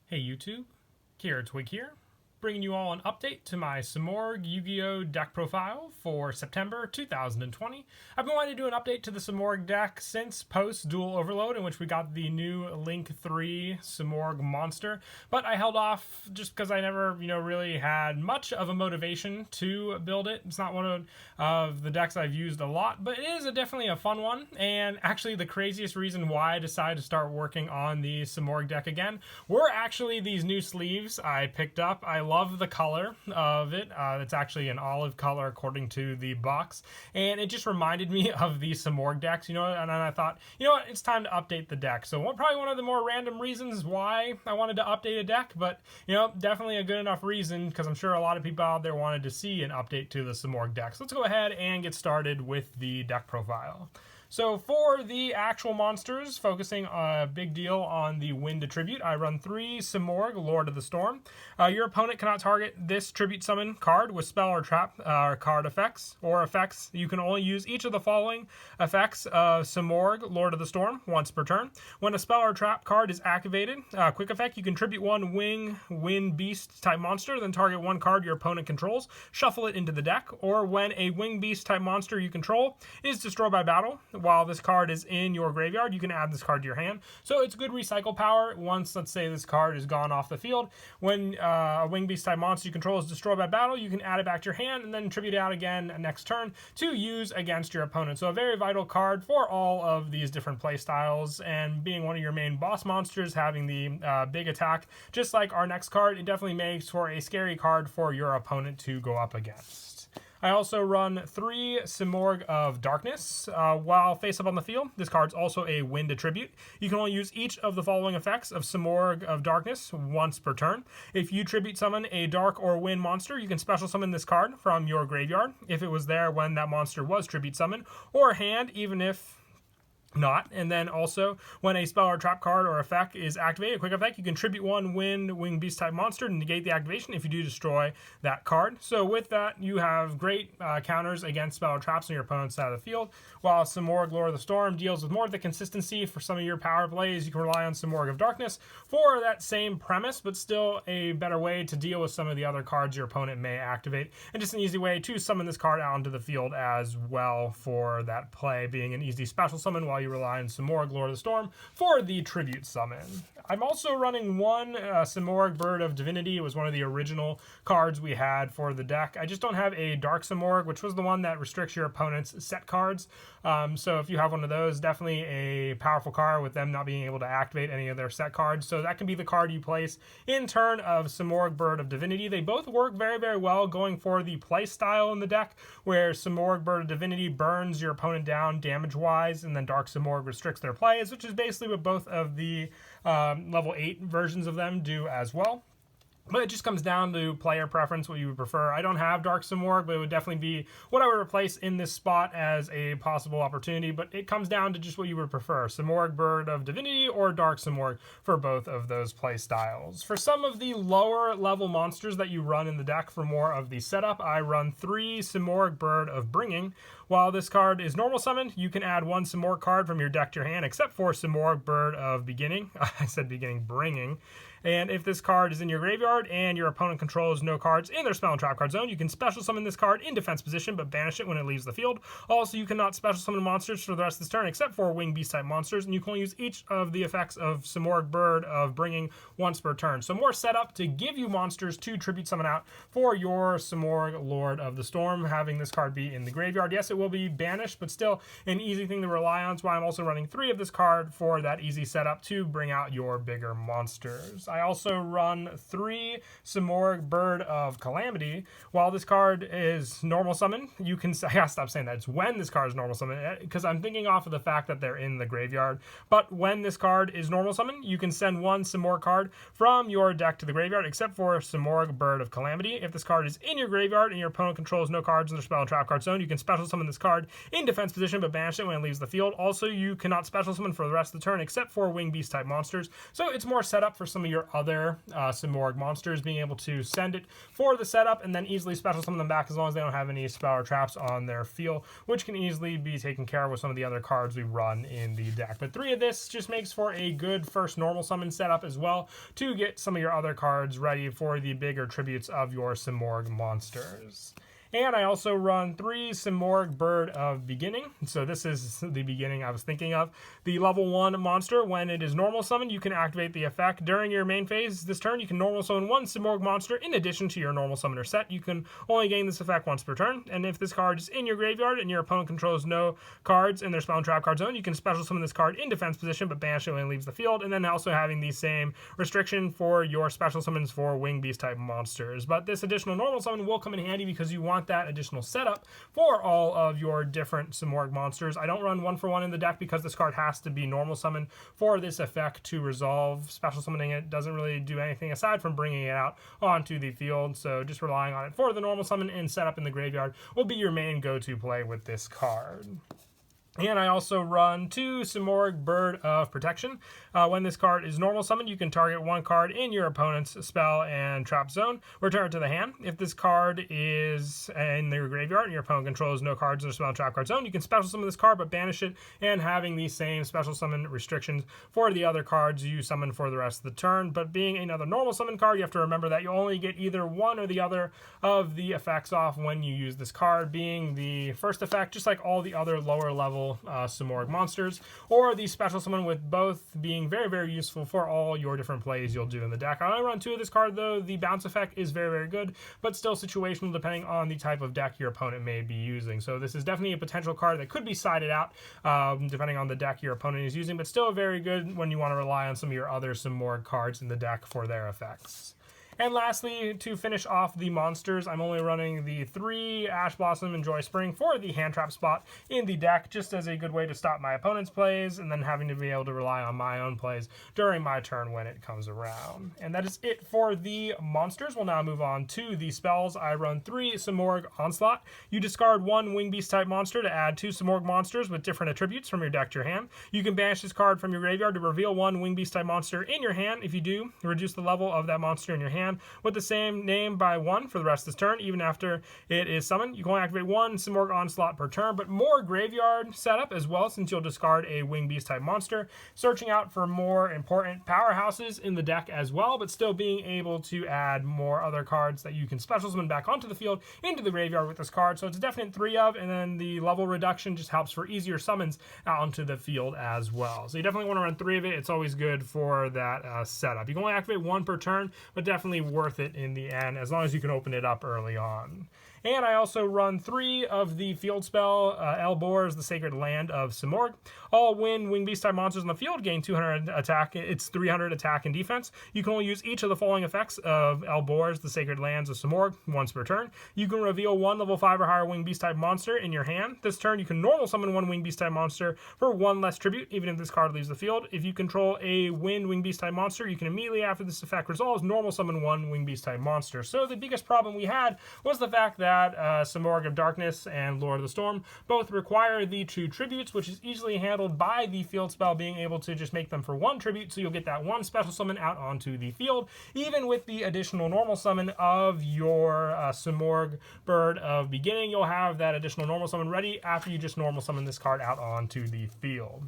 Hey YouTube, Kira Twig here, bringing you all an update to my Simorgh Yu-Gi-Oh deck profile for September 2020. I've been wanting to do an update to the Simorgh deck since post-Duel Overload, in which we got the new Link 3 Simorgh monster, but I held off just because I never, really had much of a motivation to build it. It's not one of the decks I've used a lot, but it is definitely a fun one, and actually the craziest reason why I decided to start working on the Simorgh deck again were actually these new sleeves I picked up. I love the color of it. It's actually an olive color according to the box, and it just reminded me of the Simorgh decks, and then I thought, it's time to update the deck. So probably one of the more random reasons why I wanted to update a deck, but definitely a good enough reason because I'm sure a lot of people out there wanted to see an update to the Simorgh deck. So let's go ahead and get started with the deck profile. So for the actual monsters, focusing a big deal on the Wind Attribute, I run 3 Simorgh, Lord of the Storm. Your opponent cannot target this Tribute Summon card with spell or trap card effects or effects. You can only use each of the following effects of Simorgh, Lord of the Storm, once per turn. When a spell or trap card is activated, quick effect, you can tribute one Wind Beast type monster, then target one card your opponent controls, shuffle it into the deck. Or when a Wing Beast type monster you control is destroyed by battle, while this card is in your graveyard, you can add this card to your hand. So it's good recycle power. Once, let's say, this card is gone off the field, when a Wing Beast type monster you control is destroyed by battle, you can add it back to your hand and then tribute it out again next turn to use against your opponent. So a very vital card for all of these different play styles, and being one of your main boss monsters, having the big attack, just like our next card, it definitely makes for a scary card for your opponent to go up against. I also run 3 Simorgh of Darkness. While face up on the field, this card's also a Wind Attribute. You can only use each of the following effects of Simorgh of Darkness once per turn. If you tribute summon a Dark or Wind monster, you can special summon this card from your graveyard if it was there when that monster was tribute summoned, or hand, even if not. And then also, when a spell or trap card or effect is activated, a quick effect, you can tribute one Wing Beast type monster to negate the activation if you do destroy that card. So with that, you have great counters against spell or traps on your opponent's side of the field, while Simorgh, Lord of the Storm, deals with more of the consistency for some of your power plays. You can rely on Simorgh of Darkness for that same premise, but still a better way to deal with some of the other cards your opponent may activate, and just an easy way to summon this card out into the field as well for that play, being an easy special summon while you rely on Simorgh, Lord of the Storm, for the tribute summon. I'm also running 1 Simorgh, Bird of Divinity. It was one of the original cards we had for the deck. I just don't have a Dark Simorgh, which was the one that restricts your opponent's set cards. So if you have one of those, definitely a powerful card with them not being able to activate any of their set cards. So that can be the card you place in turn of Simorgh, Bird of Divinity. They both work very, very well going for the play style in the deck, where Simorgh, Bird of Divinity burns your opponent down damage-wise, and then Dark Simorgh restricts their plays, which is basically what both of the level 8 versions of them do as well. But it just comes down to player preference, what you would prefer. I don't have Dark Simorgh, but it would definitely be what I would replace in this spot as a possible opportunity. But it comes down to just what you would prefer. Simorgh, Bird of Divinity, or Dark Simorgh for both of those play styles. For some of the lower level monsters that you run in the deck for more of the setup, I run 3 Simorgh, Bird of Bringing. While this card is normal summoned, you can add 1 Simorgh card from your deck to your hand, except for Simorgh, Bird of Beginning. I said beginning, bringing. And if this card is in your graveyard and your opponent controls no cards in their spell and trap card zone, you can special summon this card in defense position, but banish it when it leaves the field. Also, you cannot special summon monsters for the rest of this turn, except for Wing Beast type monsters, and you can only use each of the effects of Simorgh, Bird of Bringing once per turn. So more setup to give you monsters to tribute summon out for your Simorgh, Lord of the Storm, having this card be in the graveyard. Yes, it will be banished, but still an easy thing to rely on. That's why I'm also running 3 of this card for that easy setup to bring out your bigger monsters. I also run 3 Simorgh, Bird of Calamity. While this card is normal summon, you can, I gotta stop saying that, it's when this card is normal summon, because I'm thinking off of the fact that they're in the graveyard. But when this card is normal summon, you can send 1 Simorgh card from your deck to the graveyard, except for Simorgh, Bird of Calamity. If this card is in your graveyard and your opponent controls no cards in their spell and trap card zone, you can special summon summon this card in defense position, but banish it when it leaves the field. Also, you cannot special summon for the rest of the turn except for Wing Beast type monsters. So it's more set up for some of your other Simorgh monsters, being able to send it for the setup and then easily special summon them back as long as they don't have any spell or traps on their field, which can easily be taken care of with some of the other cards we run in the deck. But 3 of this just makes for a good first normal summon setup as well to get some of your other cards ready for the bigger tributes of your Simorgh monsters. And I also run 3 Simorgh Bird of Beginning. So this is the beginning I was thinking of. The level 1 monster, when it is normal summoned, you can activate the effect. During your main phase this turn, you can normal summon 1 Simorgh monster in addition to your normal summoner set. You can only gain this effect once per turn. And if this card is in your graveyard and your opponent controls no cards in their spell and trap card zone, you can special summon this card in defense position, but banish it when it leaves the field. And then also having the same restriction for your special summons for Wing Beast type monsters. But this additional normal summon will come in handy because you want that additional setup for all of your different Simorgh monsters. I don't run 1-for-1 in the deck because this card has to be normal summon for this effect to resolve. Special summoning it doesn't really do anything aside from bringing it out onto the field, so just relying on it for the normal summon and setup in the graveyard will be your main go-to play with this card. And I also run 2 Simorgh Bird of Protection. When this card is normal summoned, you can target 1 card in your opponent's spell and trap zone, return it to the hand. If this card is in your graveyard and your opponent controls no cards in their spell and trap card zone, you can special summon this card but banish it, and having the same special summon restrictions for the other cards you summon for the rest of the turn. But being another normal summon card, you have to remember that you only get either one or the other of the effects off when you use this card, being the first effect, just like all the other lower level Simorgh monsters, or the special summon, with both being very, very useful for all your different plays you'll do in the deck. I only run 2 of this card though. The bounce effect is very, very good, but still situational depending on the type of deck your opponent may be using. So this is definitely a potential card that could be sided out depending on the deck your opponent is using, but still very good when you want to rely on some of your other Simorgh cards in the deck for their effects. And lastly, to finish off the monsters, I'm only running the 3 Ash Blossom and Joy Spring for the hand trap spot in the deck, just as a good way to stop my opponent's plays and then having to be able to rely on my own plays during my turn when it comes around. And that is it for the monsters. We'll now move on to the spells. I run 3 Simorgh Onslaught. You discard 1 Wing Beast type monster to add 2 Simorgh monsters with different attributes from your deck to your hand. You can banish this card from your graveyard to reveal 1 Wing Beast type monster in your hand. If you do, reduce the level of that monster in your hand with the same name by 1 for the rest of this turn, even after it is summoned. You can only activate 1 Simorgh Onslaught per turn, but more graveyard setup as well, since you'll discard a Wing Beast type monster, searching out for more important powerhouses in the deck as well, but still being able to add more other cards that you can special summon back onto the field into the graveyard with this card. So it's a definite 3 of, and then the level reduction just helps for easier summons out onto the field as well. So you definitely want to run 3 of it. It's always good for that setup. You can only activate 1 per turn, but definitely worth it in the end, as long as you can open it up early on. And I also run 3 of the field spell, Elborz, the Sacred Land of Simorgh. All Wing Beast type monsters on the field gain 200 attack. It's 300 attack and defense. You can only use each of the following effects of Elborz, the Sacred Lands of Simorgh, once per turn. You can reveal 1 level 5 or higher Wing Beast type monster in your hand. This turn, you can normal summon 1 Wing Beast type monster for 1 less tribute, even if this card leaves the field. If you control a Wing Beast type monster, you can immediately after this effect resolves, normal summon 1 Wing Beast type monster. So the biggest problem we had was the fact that Simorgh of Darkness and Lord of the Storm both require the 2 tributes, which is easily handled by the field spell being able to just make them for 1 tribute, so you'll get that 1 special summon out onto the field. Even with the additional normal summon of your Simorgh Bird of Beginning, you'll have that additional normal summon ready after you just normal summon this card out onto the field.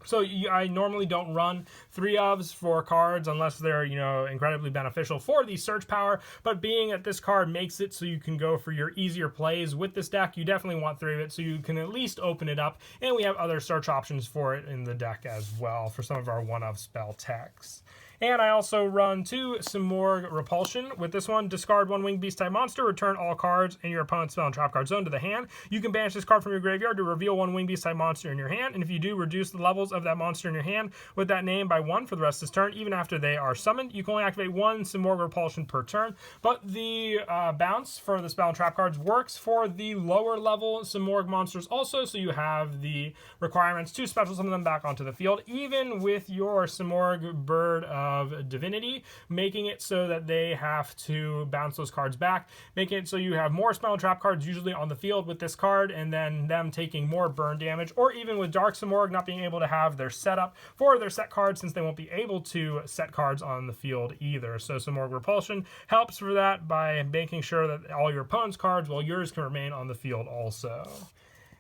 So I normally don't run 3 ofs for cards unless they're, incredibly beneficial for the search power, but being that this card makes it so you can go for your easier plays with this deck, you definitely want 3 of it so you can at least open it up, and we have other search options for it in the deck as well for some of our 1-of spell techs. And I also run 2 Simorgh Repulsion. With this one, discard 1 Winged Beast type monster, return all cards in your opponent's spell and trap card zone to the hand. You can banish this card from your graveyard to reveal 1 Winged Beast type monster in your hand, and if you do, reduce the levels of that monster in your hand with that name by 1 for the rest of this turn, even after they are summoned. You can only activate 1 Simorgh Repulsion per turn, but the bounce for the spell and trap cards works for the lower level Simorgh monsters also, so you have the requirements to special summon them back onto the field, even with your Simorgh Bird of Divinity, making it so that they have to bounce those cards back, making it so you have more spell and trap cards usually on the field with this card, and then them taking more burn damage, or even with Dark Simorgh not being able to have their setup for their set cards, since they won't be able to set cards on the field either. So Simorgh Repulsion helps for that by making sure that all your opponent's cards, while yours can remain on the field also.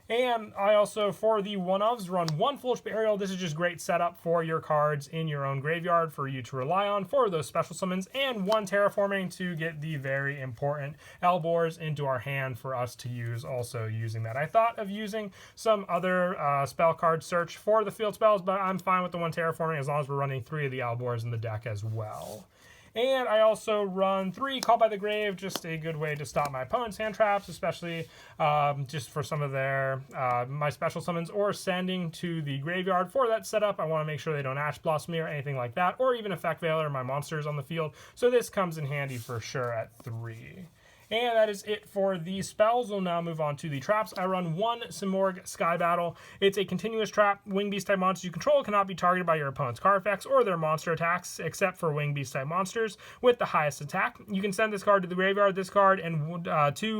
And I also, for the one-ofs, run one Foolish Burial. This is just great setup for your cards in your own graveyard for you to rely on for those special summons, and one Terraforming to get the very important Elbors into our hand for us to use also using that. I thought of using some other spell card search for the field spells, but I'm fine with the one Terraforming as long as we're running 3 of the Elbors in the deck as well. And I also run 3 Call by the Grave, just a good way to stop my opponent's hand traps, especially just for some of their my special summons, or sending to the graveyard for that setup. I want to make sure they don't Ash Blossom me or anything like that, or even Effect Veiler my monsters on the field. So this comes in handy for sure at 3. And that is it for the spells. We'll now move on to the traps. I run 1 Simorgh Sky Battle. It's a continuous trap. Wing Beast type monsters you control cannot be targeted by your opponent's card effects or their monster attacks, except for Wing Beast type monsters with the highest attack. You can send this card to the graveyard, this card, and 2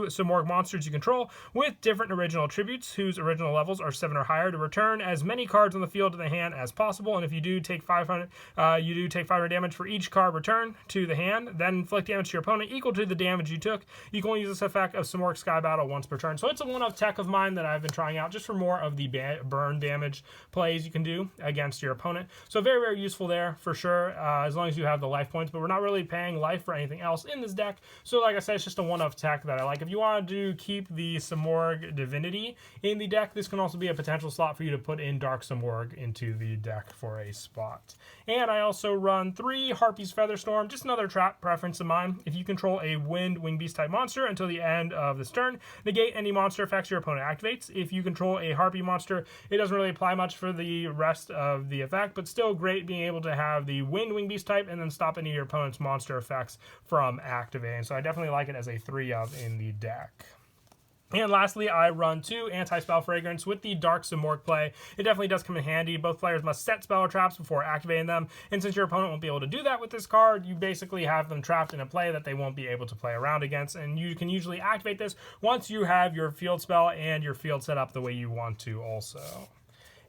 Simorgh monsters you control with different original attributes whose original levels are 7 or higher to return as many cards on the field to the hand as possible. And if you do take 500, you do take 500 damage for each card returned to the hand, then inflict damage to your opponent equal to the damage you took. You can only use this effect of Simorgh Sky Battle once per turn. So it's a one-of tech of mine that I've been trying out just for more of the burn damage plays you can do against your opponent. So very, very useful there for sure, as long as you have the life points. But we're not really paying life for anything else in this deck. So like I said, it's just a one-of tech that I like. If you want to keep the Simorgh Divinity in the deck, this can also be a potential slot for you to put in Dark Simorgh into the deck for a spot. And I also run 3 Harpy's Featherstorm, just another trap preference of mine. If you control a Wind Wing Beast type monster until the end of this turn, negate any monster effects your opponent activates. If you control a Harpy monster, it doesn't really apply much for the rest of the effect, but still great being able to have the Wind Wing Beast type and then stop any of your opponent's monster effects from activating. So I definitely like it as a 3-of in the deck. And lastly, I run 2 Anti-Spell Fragrance with the Dark Simorgh play. It definitely does come in handy. Both players must set spell or traps before activating them, and since your opponent won't be able to do that with this card, you basically have them trapped in a play that they won't be able to play around against, and you can usually activate this once you have your field spell and your field set up the way you want to also.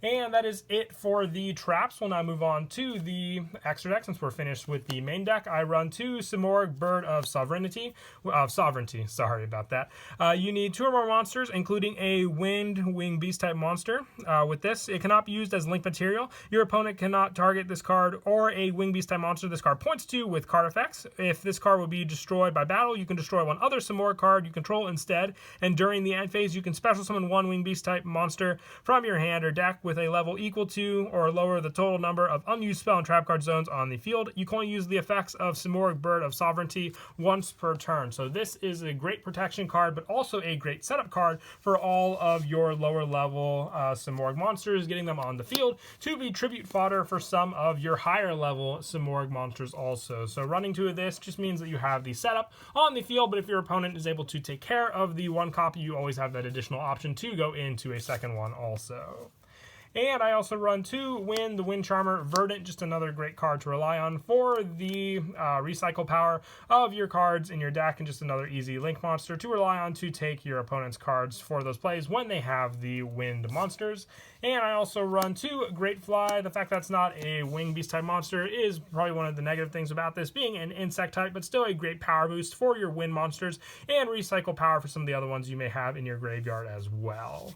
And that is it for the traps. We'll now move on to the extra deck since we're finished with the main deck. I run 2 Simorgh Bird of Sovereignty. Sorry about that. You need 2 or more monsters, including a Wind Wing Beast type monster. With this, it cannot be used as link material. Your opponent cannot target this card or a Wing Beast type monster this card points to with card effects. If this card will be destroyed by battle, you can destroy one other Simorgh card you control instead. And during the end phase, you can special summon 1 Wing Beast type monster from your hand or deck with a level equal to or lower the total number of unused spell and trap card zones on the field. You can only use the effects of Simorgh Bird of Sovereignty once per turn. So this is a great protection card, but also a great setup card for all of your lower level Simorgh monsters, getting them on the field to be tribute fodder for some of your higher level Simorgh monsters also. So running 2 of this just means that you have the setup on the field, but if your opponent is able to take care of the 1 copy, you always have that additional option to go into a second one also. And I also run 2 the Wind Charmer Verdant, just another great card to rely on for the recycle power of your cards in your deck, and just another easy link monster to rely on to take your opponent's cards for those plays when they have the wind monsters. And I also run 2 Great Fly. The fact that's not a Wing Beast type monster is probably one of the negative things about this being an insect type, but still a great power boost for your wind monsters and recycle power for some of the other ones you may have in your graveyard as well.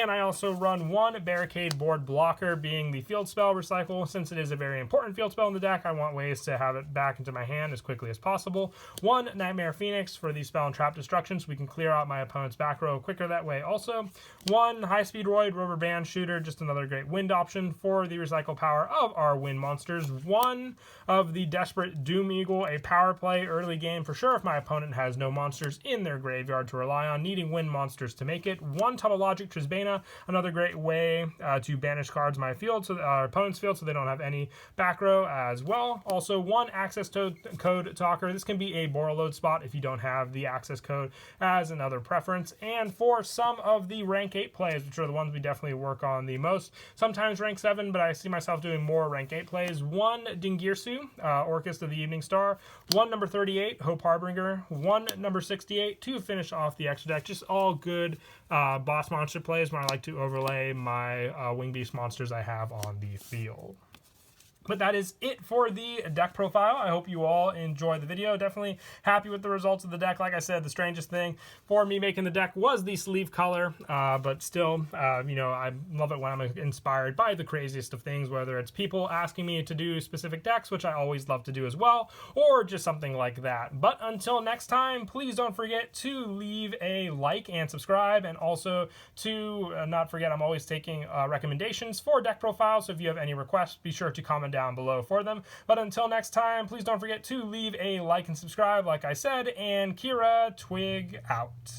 And I also run 1 Barricade Board Blocker, being the field spell recycle. Since it is a very important field spell in the deck, I want ways to have it back into my hand as quickly as possible. 1 Nightmare Phoenix for the spell and trap destruction, so we can clear out my opponent's back row quicker that way also. 1 High Speed Roid Rubber Band Shooter, just another great wind option for the recycle power of our wind monsters. 1 of the Desperate Doom Eagle, a power play early game for sure if my opponent has no monsters in their graveyard to rely on, needing wind monsters to make it. 1 Tunnel Logic Trisbane, mana. Another great way to banish cards in my field, so our opponent's field, so they don't have any back row as well. Also, 1 access code talker. This can be a borrow load spot if you don't have the access code as another preference. And for some of the rank 8 plays, which are the ones we definitely work on the most, sometimes rank 7, but I see myself doing more rank 8 plays. 1 Dingirsu, Orchis of the Evening Star, 1 number 38, Hope Harbinger, 1 number 68 to finish off the extra deck. Just all good boss monster plays when I like to overlay my Wing Beast monsters I have on the field. But that is it for the deck profile. I hope you all enjoyed the video. Definitely happy with the results of the deck. Like I said, the strangest thing for me making the deck was the sleeve color, but still, you know, I love it when I'm inspired by the craziest of things, whether it's people asking me to do specific decks, which I always love to do as well, or just something like that. But until next time, please don't forget to leave a like and subscribe, and also to not forget, I'm always taking recommendations for deck profiles, so if you have any requests, be sure to comment down below for them. But until next time, please don't forget to leave a like and subscribe, like I said, and Kira Twig out.